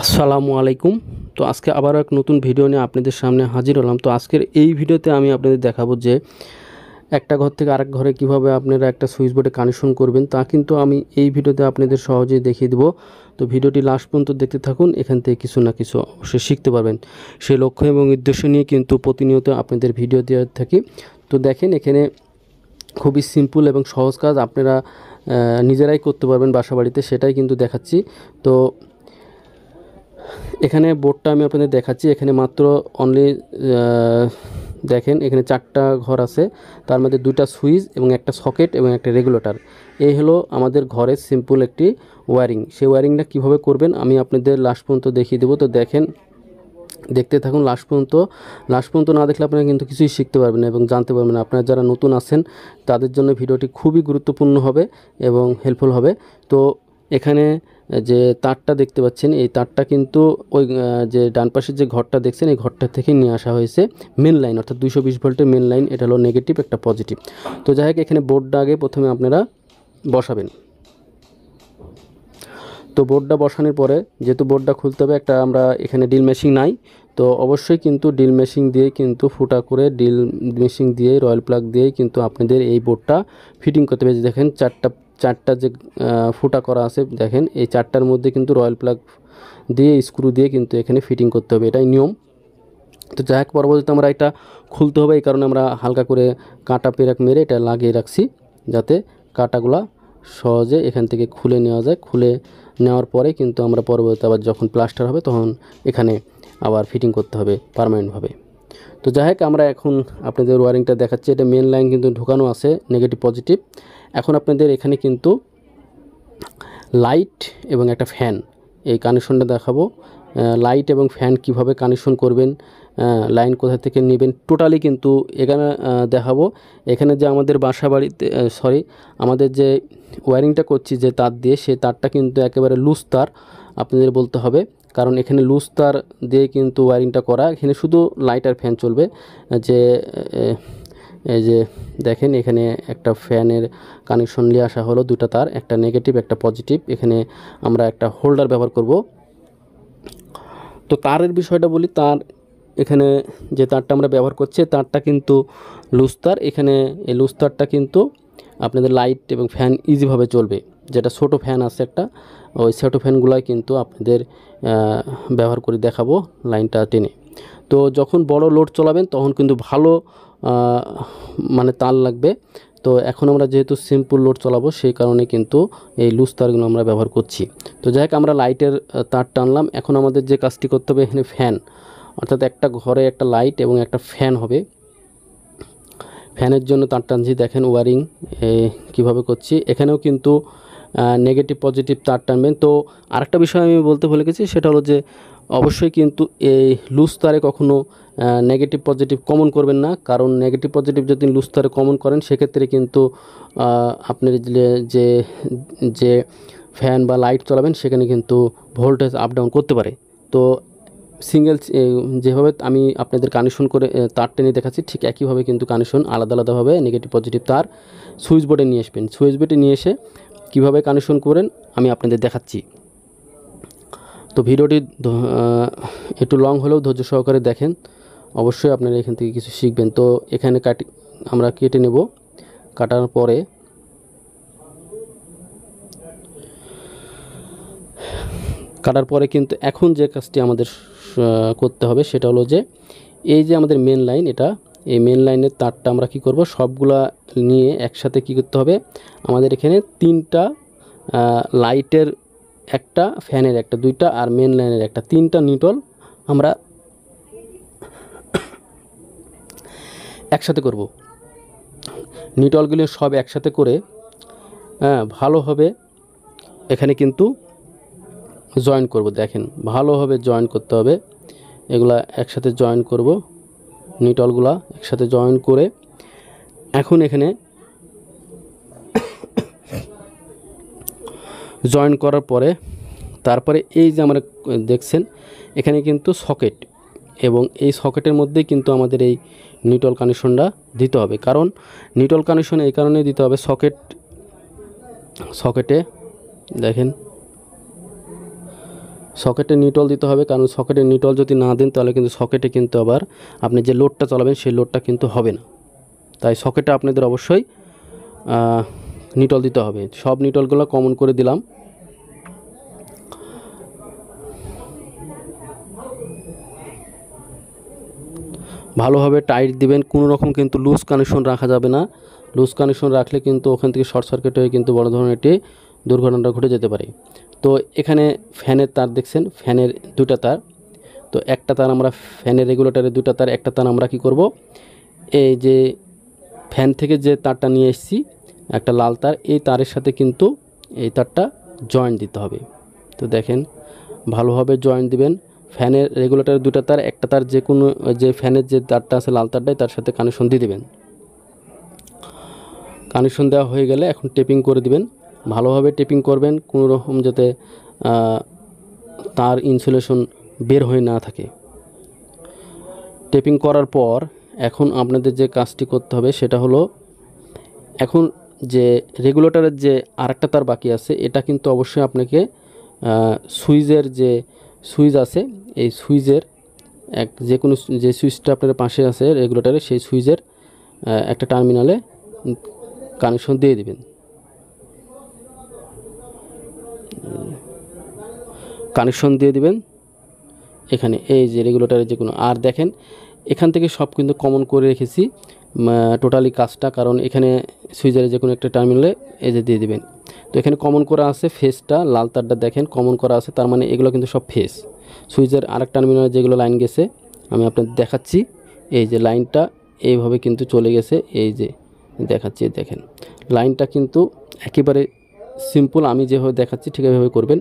আসসালামু আলাইকুম। তো আজকে আবারও এক নতুন ভিডিও নিয়ে আপনাদের সামনে হাজির হলাম। তো আজকের এই ভিডিওতে আমি আপনাদের দেখাবো যে একটা ঘর থেকে আরেক ঘরে কিভাবে আপনারা একটা সুইচ বোর্ডে কানেকশন করবেন, তা কিন্তু আমি এই ভিডিওতে আপনাদের সহজেই দেখিয়ে দেবো। তো ভিডিওটি লাস্ট পর্যন্ত দেখতে থাকুন, এখান থেকে কিছু না কিছু অবশ্যই শিখতে পারবেন। সেই লক্ষ্য এবং উদ্দেশ্য নিয়ে কিন্তু প্রতিনিয়ত আপনাদের ভিডিও দেওয়া থাকি। তো দেখেন, এখানে খুবই সিম্পল এবং সহজ কাজ, আপনারা নিজেরাই করতে পারবেন বাসা বাড়িতে, সেটাই কিন্তু দেখাচ্ছি। তো এখানে বোর্ডটা আমি আপনাদের দেখাচ্ছি। এখানে মাত্র অনলি দেখেন, এখানে 4টা ঘর আছে, তার মধ্যে 2টা সুইচ এবং একটা সকেট এবং একটা রেগুলেটর। এই হলো আমাদের ঘরের সিম্পল একটি ওয়্যারিং। সেই ওয়্যারিংটা কীভাবে করবেন আমি আপনাদের লাস্ট পর্যন্ত দেখিয়ে দেবো। তো দেখেন, দেখতে থাকুন লাস্ট পর্যন্ত। লাস্ট পর্যন্ত না দেখলে আপনারা কিন্তু কিছুই শিখতে পারবেন না এবং জানতে পারবেন না। আপনারা যারা নতুন আছেন তাদের জন্য ভিডিওটি খুবই গুরুত্বপূর্ণ হবে এবং হেল্পফুল হবে। তো এখানে যে তারটা দেখতে পাচ্ছেন, এই তারটা কিন্তু ওই যে ডান পাশের যে ঘরটা দেখছেন, এই ঘরটা থেকে নিয়ে আসা হয়েছে মেন লাইন, অর্থাৎ 220 ভোল্টের মেন লাইন। এটা হলো নেগেটিভ, একটা পজিটিভ। তো যাই হোক, এখানে বোর্ডটা আগে প্রথমে আপনারা বসাবেন। তো বোর্ডটা বসানোর পরে যেহেতু বোর্ডটা খুলতে হবে, একটা আমরা এখানে ড্রিল মেশিন নাই, তো অবশ্যই কিন্তু ড্রিল মেশিন দিয়ে কিন্তু ফুটা করে ড্রিল মেশিন দিয়ে রয়্যাল প্লাগ দিয়েই কিন্তু আপনাদের এই বোর্ডটা ফিটিং করতে হবে। দেখেন চারটা যে ফুটা করা আছে, দেখেন এই 4টার মধ্যে কিন্তু রয়্যাল প্লাগ দিয়ে স্ক্রু দিয়ে কিন্তু এখানে ফিটিং করতে হবে, এটাই নিয়ম। তো যাই হোক, পরবর্তীতে আমরা এটা খুলতে হবে, এই কারণে আমরা হালকা করে কাঁটা পেরাক মেরে এটা লাগিয়ে রাখছি, যাতে কাঁটাগুলা সহজে এখান থেকে খুলে নেওয়া যায়। খুলে নেওয়ার পরে কিন্তু আমরা পরবর্তীতে আবার যখন প্লাস্টার হবে তখন এখানে আবার ফিটিং করতে হবে পার্মানেন্টভাবে। তো যাই হোক, আমরা এখন আপনাদের ওয়ারিংটা দেখাচ্ছি। এটা মেন লাইন কিন্তু ঢোকানো আছে, নেগেটিভ পজিটিভ। এখন আপনাদের এখানে কিন্তু লাইট এবং একটা ফ্যান, এই কানেকশনটা দেখাবো। লাইট এবং ফ্যান কিভাবে কানেকশন করবেন, লাইন কোথা থেকে নেবেন, টোটালি কিন্তু এখানে দেখাবো। এখানে যে আমাদের বাসা বাড়িতে আমাদের যে ওয়্যারিংটা করছি যে তার দিয়ে, সেই তারটা কিন্তু একেবারে লুজ তার আপনাদের বলতে হবে, কারণ এখানে লুজ তার দিয়ে কিন্তু ওয়্যারিংটা করা। এখানে শুধু লাইট আর ফ্যান চলবে। যে এই যে দেখেন, এখানে একটা ফ্যানের কানেকশন নিয়ে আসা হলো, 2টা তার, একটা নেগেটিভ একটা পজিটিভ। এখানে আমরা একটা হোল্ডার ব্যবহার করব। তো তারের বিষয়টা বলি, তার এখানে যে তারটা আমরা ব্যবহার করছি, তারটা কিন্তু লুজ তার। এখানে এই লুজ তারটা কিন্তু আপনাদের লাইট এবং ফ্যান ইজিভাবে চলবে। যেটা ছোটো ফ্যান আছে একটা, ওই ছোটো ফ্যানগুলোই কিন্তু আপনাদের ব্যবহার করে দেখাবো লাইনটা টেনে। তো যখন বড় লোড চালাবেন তখন কিন্তু ভালো মানে তার লাগবে। তো এখন আমরা যেহেতু সিম্পল লোড চালাবো, সেই কারণে কিন্তু এই লুজ তারগুলো আমরা ব্যবহার করছি। তো যাই হোক, আমরা লাইটের তার টানলাম। এখন আমাদের যে কাজটি করতে হবে, এখানে ফ্যান, অর্থাৎ একটা ঘরে একটা লাইট এবং একটা ফ্যান হবে। ফ্যানের জন্য তার টানছি, দেখেন ওয়ারিং কীভাবে করছি। এখানেও কিন্তু নেগেটিভ পজিটিভ তার টানবেন। তো আরেকটা বিষয় আমি বলতে ভুলে গেছি, সেটা হলো যে অবশ্যই কিন্তু এই লুজ তারে কখনো নেগেটিভ পজিটিভ কমন করবেন না, কারণ নেগেটিভ পজিটিভ যদি লুজ তারে কমন করেন, সেক্ষেত্রে কিন্তু আপনার যে যে ফ্যান বা লাইট চালাবেন সেখানে কিন্তু ভোল্টেজ আপ ডাউন করতে পারে। তো সিঙ্গেল যেভাবে আমি আপনাদের কানেকশন করে তার টেনে দেখাচ্ছি, ঠিক একইভাবে কিন্তু কানেকশন আলাদা আলাদাভাবে নেগেটিভ পজিটিভ তার সুইচ বোর্ডে নিয়ে আসবেন। সুইচ বোর্ডে নিয়ে এসে কীভাবে কানেকশন করেন আমি আপনাদের দেখাচ্ছি। তো ভিডিওটি একটু লং হলেও ধৈর্য সহকারে দেখেন, অবশ্যই আপনারা এখান থেকে কিছু শিখবেন। তো এখানে আমরা কেটে নেব। কাটার পরে কিন্তু এখন যে কাজটি আমাদের করতে হবে, সেটা হলো যে এই যে আমাদের মেন লাইন, এই মেন লাইনের তারটা আমরা কি করব, সবগুলা নিয়ে একসাথে কি করতে হবে, আমাদের এখানে 3টা লাইটের একটা, ফ্যানের একটা, 2টা আর মেন লাইনের একটা, 3টা নিউট্রাল আমরা একসাথে করব। নিউট্রালগুলো সব একসাথে করে ভালোভাবে এখানে কিন্তু জয়েন করব। দেখেন, ভালোভাবে জয়েন করতে হবে, এগুলা একসাথে জয়েন করব, নিউট্রালগুলা একসাথে জয়েন করে এখন এখানে জয়েন করার পরে তারপরে এই যে আমরা দেখছেন এখানে কিন্তু সকেট, এবং এই সকেটের মধ্যেই কিন্তু আমাদের এই নিউট্রাল কানেকশনটা দিতে হবে। কারণ নিউট্রাল কানেকশন এই কারণে দিতে হবে, সকেটে দেখেন সকেটে নিউট্রাল দিতে হবে, কারণ সকেটে নিউট্রাল যদি না দেন তাহলে কিন্তু সকেটে কিন্তু আবার আপনি যে লোডটা চালাবেন সেই লোডটা কিন্তু হবে না। তাই সকেটে আপনাদের অবশ্যই নিউট্রাল দিতে হবে। সব নিউট্রালগুলো কমন করে দিলাম। ভালোভাবে টাইট দিবেন, কোনো রকম কিন্তু লুজ কানেকশন রাখা যাবে না। লুজ কানেকশন রাখলে কিন্তু ওখান থেকে শর্ট সার্কিট হয়ে কিন্তু বড় ধরনের একটি দুর্ঘটনা ঘটে যেতে পারে। তো এখানে ফ্যানের তার দেখছেন, ফ্যানের দুটা তার। তো একটা তার আমরা ফ্যানের রেগুলেটরের দুটা তার, একটা তার আমরা কি করব, এই যে ফ্যান থেকে যে তারটা নিয়ে এসেছি একটা লাল তার, এই তারের সাথে কিন্তু এই তারটা জয়েন্ট দিতে হবে। তো দেখেন ভালোভাবে জয়েন্ট দিবেন। ফ্যানের রেগুলেটরের দুটা তার, একটা তার যে কোনো যে ফ্যানের যে তারটা আছে লাল তারটাই তার সাথে কানেকশন দিয়ে দেবেন। কানেকশন দেওয়া হয়ে গেলে এখন টেপিং করে দিবেন। ভালোভাবে টেপিং করবেন, কোনো রকম যাতে তার ইনসুলেশন বের হয়ে না থাকে। টেপিং করার পর এখন আপনাদের যে কাজটি করতে হবে সেটা হলো, এখন যে রেগুলেটরের যে আরেকটা তার বাকি আছে, এটা কিন্তু অবশ্যই আপনাকে সুইচের যে সুইচ আছে এই সুইচের যে কোনো যে সুইচটা আপনার পাশে আছে রেগুলেটরে, সেই সুইচের একটা টার্মিনালে কানেকশন দিয়ে দিবেন। কানেকশন দিয়ে দিবেন এখানে এই যে রেগুলেটরের যে কোনো। আর দেখেন এখান থেকে সব কিন্তু কমন করে রেখেছি টোটালি কাজটা, কারণ এখানে সুইচের যে কোনো একটা টার্মিনালে এই যে দিয়ে দিবেন। তো এখানে কমন করা আছে ফেসটা, লাল তারটা দেখেন কমন করা আছে, তার মানে এগুলো কিন্তু সব ফেস। সুইচের আরেক টার্মিনালে যেগুলো লাইন গেছে আমি আপনাদের দেখাচ্ছি, এই যে লাইনটা এইভাবে কিন্তু চলে গেছে, এই যে দেখাচ্ছি দেখেন লাইনটা কিন্তু একেবারে সিম্পল। আমি যেভাবে দেখাচ্ছি ঠিক এভাবে করবেন।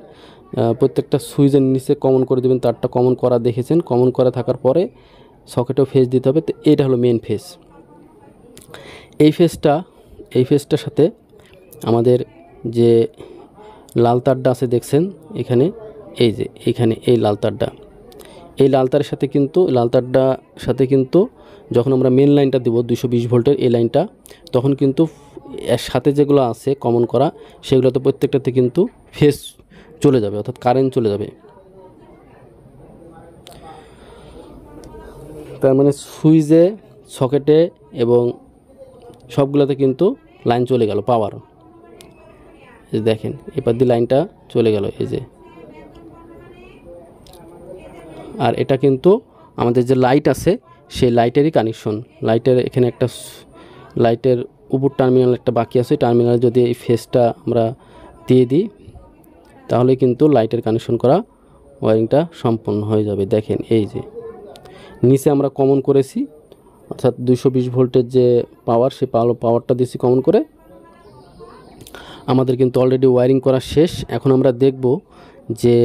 প্রত্যেকটা সুইচের নিচে কমন করে দেবেন, তারটা কমন করা দেখেছেন। কমন করা থাকার পরে সকেটেও ফেস দিতে হবে। তো এইটা হলো মেন ফেস। এই ফেসটার সাথে আমাদের যে লাল তারটা আছে দেখছেন এখানে, এই যে এখানে এই লাল তারটা, এই লাল তারের সাথে কিন্তু যখন আমরা মেন লাইনটা দেবো 220 ভোল্টের এই লাইনটা, তখন কিন্তু এর সাথে যেগুলো আছে কমন করা সেগুলোতে প্রত্যেকটাতে কিন্তু ফেস চলে যাবে, অর্থাৎ কারেন্ট চলে যাবে। তার মানে সুইচে, সকেটে এবং সবগুলোতে কিন্তু লাইন চলে গেল পাওয়ার। এই দেখেন এবার দিয়ে লাইনটা চলে গেল এই যে। আর এটা কিন্তু আমাদের যে লাইট আছে সেই লাইটেরই কানেকশন। লাইটের এখানে একটা লাইটের উপর টার্মিনাল একটা বাকি আছে, টার্মিনালে যদি এই ফেসটা আমরা দিয়ে দিই তাহলে কিন্তু লাইটের কানেকশন করা ওয়ারিংটা সম্পূর্ণ হয়ে যাবে। দেখেন এই যে নিচে আমরা কমন করেছি, অর্থাৎ 220 ভোল্টের যে পাওয়ার, সেই পাওয়ারটা দিয়েছি কমন করে। আমাদের কিন্তু অলরেডি ওয়ারিং করা শেষ। এখন আমরা দেখব যে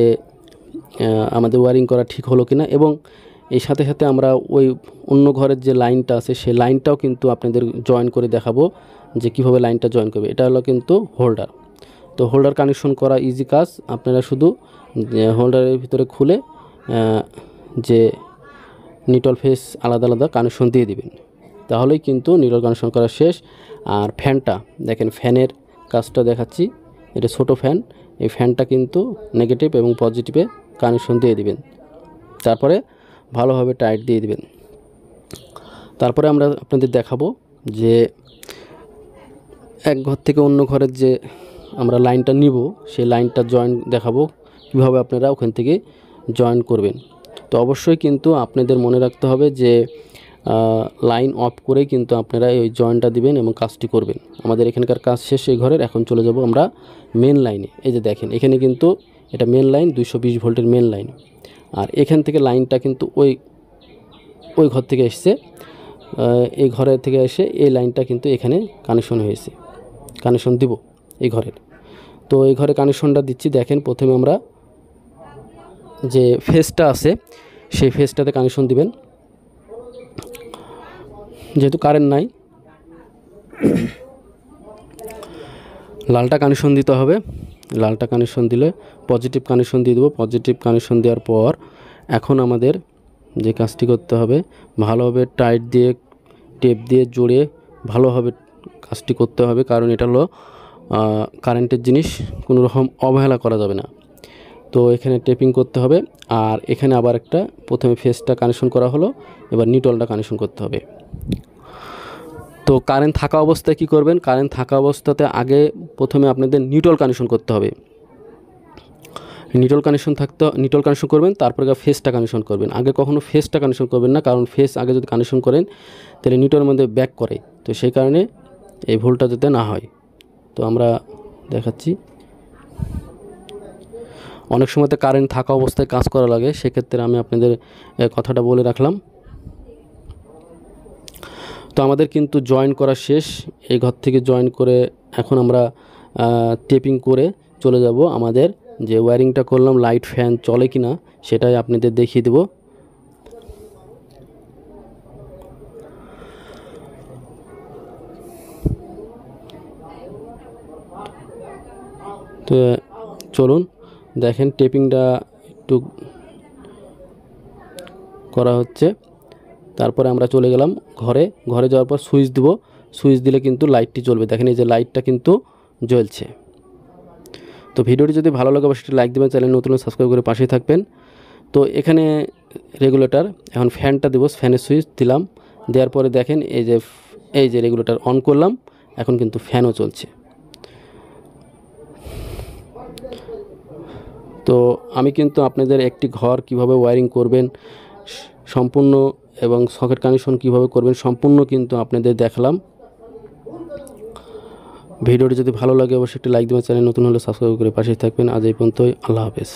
আমাদের ওয়ারিং করা ঠিক হলো কিনা, এবং এই সাথে সাথে আমরা ওই অন্য ঘরের যে লাইনটা আছে সেই লাইনটাও কিন্তু আপনাদের জয়েন করে দেখাবো যে কীভাবে লাইনটা জয়েন করবে। এটা হলো কিন্তু হোল্ডার। তো হোল্ডার কানেকশন করা ইজি কাজ। আপনারা শুধু হোল্ডারের ভিতরে খুলে যে নিউট্রাল ফেস আলাদা আলাদা কানেকশন দিয়ে দিবেন, তাহলেই কিন্তু নিউট্রাল কানেকশন করা শেষ। আর ফ্যানটা দেখেন, ফ্যানের কাজটা দেখাচ্ছি। এটা ছোটো ফ্যান, এই ফ্যানটা কিন্তু নেগেটিভ এবং পজিটিভে কানেকশন দিয়ে দিবেন, তারপরে ভালোভাবে টাইট দিয়ে দিবেন। তারপরে আমরা আপনাদের দেখাবো যে এক ঘর থেকে অন্য ঘরের যে আমরা লাইনটা নিব সেই লাইনটা জয়েন দেখাবো কীভাবে আপনারা ওখান থেকে জয়েন করবেন। তো অবশ্যই কিন্তু আপনাদের মনে রাখতে হবে যে লাইন অফ করেই কিন্তু আপনারা এই জয়েনটা দিবেন এবং কাজটি করবেন। আমাদের এখানকার কাজ শেষ এই ঘরের। এখন চলে যাব আমরা মেন লাইনে। এই যে দেখেন এখানে কিন্তু এটা মেন লাইন, 220 ভোল্টের মেন লাইন। আর এখান থেকে লাইনটা কিন্তু ওই ঘর থেকে এসছে, এই ঘরের থেকে এসে এই লাইনটা কিন্তু এখানে কানেকশন হয়েছে, কানেকশন দিব এই ঘরের। তো এই ঘরে কানেকশনটা দিচ্ছি। দেখেন প্রথমে আমরা যে ফেসটা আছে সেই ফেসটাতে কানেকশন দিবেন, যেহেতু কারেন্ট নাই লালটা কানেকশন দিতে হবে। লালটা কানেকশন দিলে পজিটিভ কানেকশন দিয়ে দেবো। পজিটিভ কানেকশন দেওয়ার পর এখন আমাদের যে কাজটি করতে হবে, ভালোভাবে টাইট দিয়ে টেপ দিয়ে জড়িয়ে ভালোভাবে কাজটি করতে হবে, কারণ এটা হলো কারেন্টের জিনিস, কোনো রকম অবহেলা করা যাবে না। তো এখানে টেপিং করতে হবে। আর এখানে আবার একটা প্রথমে ফেসটা কানেকশন করা হলো, এবার নিউট্রালটা কানেকশন করতে হবে। তো কারেন্ট থাকা অবস্থায় কি করবেন, কারেন্ট থাকা অবস্থাতে আগে প্রথমে আপনাদের নিউট্রাল কানেকশন করতে হবে। নিউট্রাল কানেকশন করবেন, তারপরে ফেসটা কানেকশন করবেন। আগে কখনো ফেসটা কানেকশন করবেন না, কারণ ফেস আগে যদি কানেকশন করেন তাহলে নিউট্রালের মধ্যে ব্যাক করে, তো সেই কারণে এই ভুলটা যাতে না হয়। তো আমরা দেখাচ্ছি, অনেক সময়তে কারেন্ট থাকা অবস্থায় কাজ করা লাগে, সেক্ষেত্রে আমি আপনাদের কথাটা বলে রাখলাম। তো আমাদের কিন্তু জয়েন করা শেষ, এই ঘর থেকে জয়েন করে এখন আমরা টেপিং করে চলে যাব আমাদের যে ওয়্যারিংটা করলাম, লাইট ফ্যান চলে কি না সেটাই আপনাদের দেখিয়ে দেব। তো চলুন দেখেন, টেপিংটা একটু করা হচ্ছে। তারপরে আমরা চলে গেলাম ঘরে যাওয়ার পর সুইচ দেব, সুইচ দিলে কিন্তু লাইটটি জ্বলবে। দেখেন এই যে লাইটটা কিন্তু জ্বলছে। তো ভিডিওটি যদি ভালো লাগে অবশ্যই লাইক দেবেন, চ্যানেল নতুন সাবস্ক্রাইব করে পাশেই থাকবেন। তো এখানে রেগুলেটর, এখন ফ্যানটা দেবো, ফ্যানের সুইচ দিলাম, দেওয়ার পরে দেখেন এই যে রেগুলেটর অন করলাম, এখন কিন্তু ফ্যানও চলছে। তো আমি কিন্তু আপনাদের একটি ঘর কিভাবে ওয়্যারিং করবেন সম্পূর্ণ এবং সকেট কানেকশন কিভাবে করবেন সম্পূর্ণ কিন্তু আপনাদের দেখালাম। ভিডিওটি যদি ভালো লাগে অবশ্যই একটি লাইক দেবেন, চ্যানেল নতুন হলে সাবস্ক্রাইব করে পাশেই থাকবেন। আজ এই পর্যন্তই, আল্লাহ হাফেজ।